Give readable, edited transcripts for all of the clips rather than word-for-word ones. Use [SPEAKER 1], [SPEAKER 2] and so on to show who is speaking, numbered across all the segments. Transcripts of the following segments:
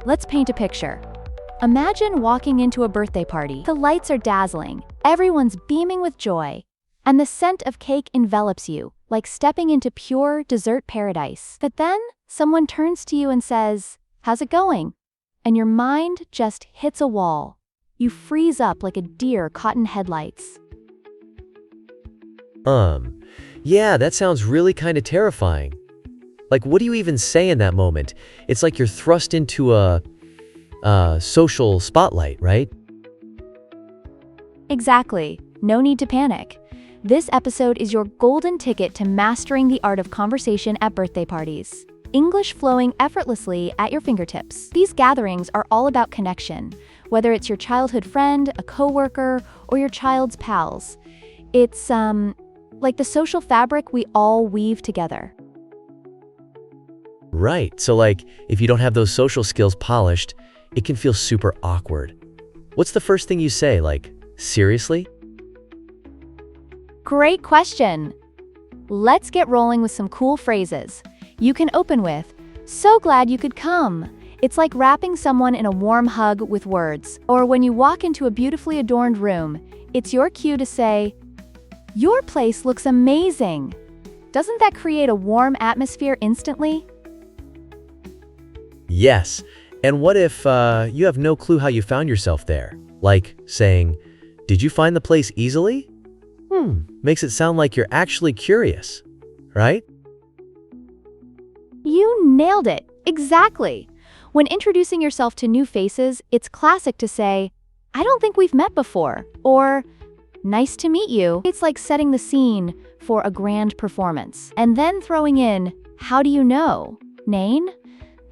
[SPEAKER 1] Let's paint a picture. Imagine walking into a birthday party. The lights are dazzling, everyone's beaming with joy, and the scent of cake envelops you, like stepping into pure dessert paradise. But then, someone turns to you and says, "How's it going?" And your mind just hits a wall. You freeze up like a deer caught in headlights.
[SPEAKER 2] Yeah, that sounds really kind of terrifying. Like, what do you even say in that moment? It's like you're thrust into a social spotlight, right?
[SPEAKER 1] Exactly. No need to panic. This episode is your golden ticket to mastering the art of conversation at birthday parties. English flowing effortlessly at your fingertips. These gatherings are all about connection, whether it's your childhood friend, a coworker, or your child's pals. It's, like the social fabric we all weave together.
[SPEAKER 2] Right, so like, if you don't have those social skills polished, it can feel super awkward. What's the first thing you say, like, seriously?
[SPEAKER 1] Great question. Let's get rolling with some cool phrases. You can open with, "So glad you could come." It's like wrapping someone in a warm hug with words. Or when you walk into a beautifully adorned room, it's your cue to say, "Your place looks amazing." Doesn't that create a warm atmosphere instantly?
[SPEAKER 2] Yes, and what if you have no clue how you found yourself there? Like saying, "Did you find the place easily?" Makes it sound like you're actually curious, right?
[SPEAKER 1] You nailed it. Exactly. When introducing yourself to new faces, it's classic to say, "I don't think we've met before," or "Nice to meet you." It's like setting the scene for a grand performance. And then throwing in, "How do you know? Nain?"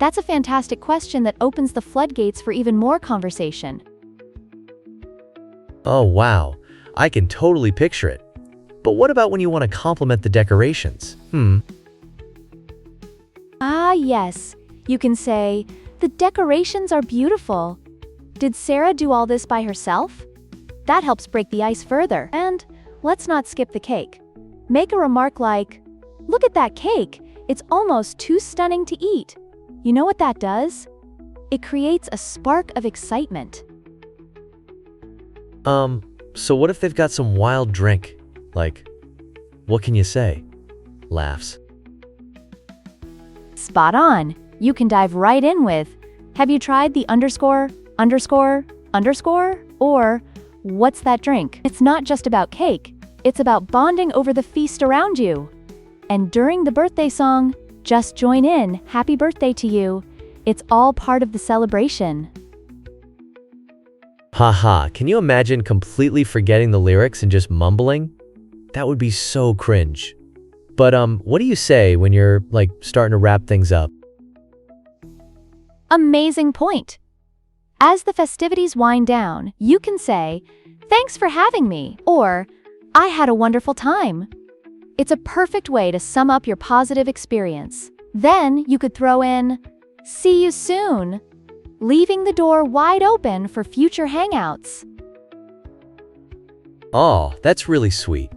[SPEAKER 1] That's a fantastic question that opens the floodgates for even more conversation.
[SPEAKER 2] Oh, wow. I can totally picture it. But what about when you want to compliment the decorations?
[SPEAKER 1] Ah, yes. You can say, "The decorations are beautiful. Did Sarah do all this by herself?" That helps break the ice further. And let's not skip the cake. Make a remark like, "Look at that cake. It's almost too stunning to eat." You know what that does? It creates a spark of excitement.
[SPEAKER 2] So what if they've got some wild drink? Like, what can you say? Laughs.
[SPEAKER 1] Spot on. You can dive right in with, "Have you tried the underscore, underscore, underscore?" Or, "What's that drink?" It's not just about cake. It's about bonding over the feast around you. And during the birthday song, just join in, "Happy birthday to you." It's all part of the celebration.
[SPEAKER 2] Haha, can you imagine completely forgetting the lyrics and just mumbling? That would be so cringe. But what do you say when you're, like, starting to wrap things up?
[SPEAKER 1] Amazing point. As the festivities wind down, you can say, "Thanks for having me," or "I had a wonderful time." It's a perfect way to sum up your positive experience. Then you could throw in, "See you soon," leaving the door wide open for future hangouts.
[SPEAKER 2] Oh, that's really sweet.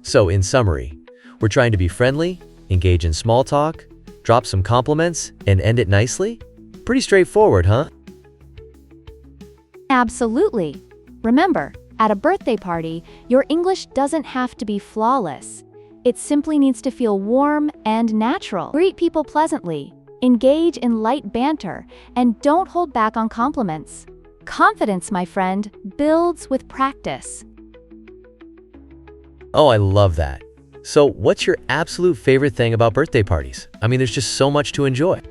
[SPEAKER 2] So, in summary, we're trying to be friendly, engage in small talk, drop some compliments, and end it nicely? Pretty straightforward, huh?
[SPEAKER 1] Absolutely. Remember, at a birthday party, your English doesn't have to be flawless. It simply needs to feel warm and natural. Greet people pleasantly, engage in light banter, and don't hold back on compliments. Confidence, my friend, builds with practice.
[SPEAKER 2] Oh, I love that. So, what's your absolute favorite thing about birthday parties? I mean, there's just so much to enjoy.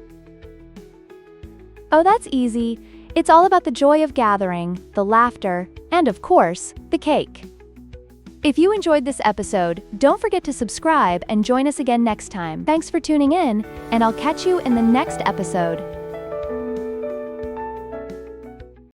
[SPEAKER 1] Oh, that's easy. It's all about the joy of gathering, the laughter, and of course, the cake. If you enjoyed this episode, don't forget to subscribe and join us again next time. Thanks for tuning in, and I'll catch you in the next episode.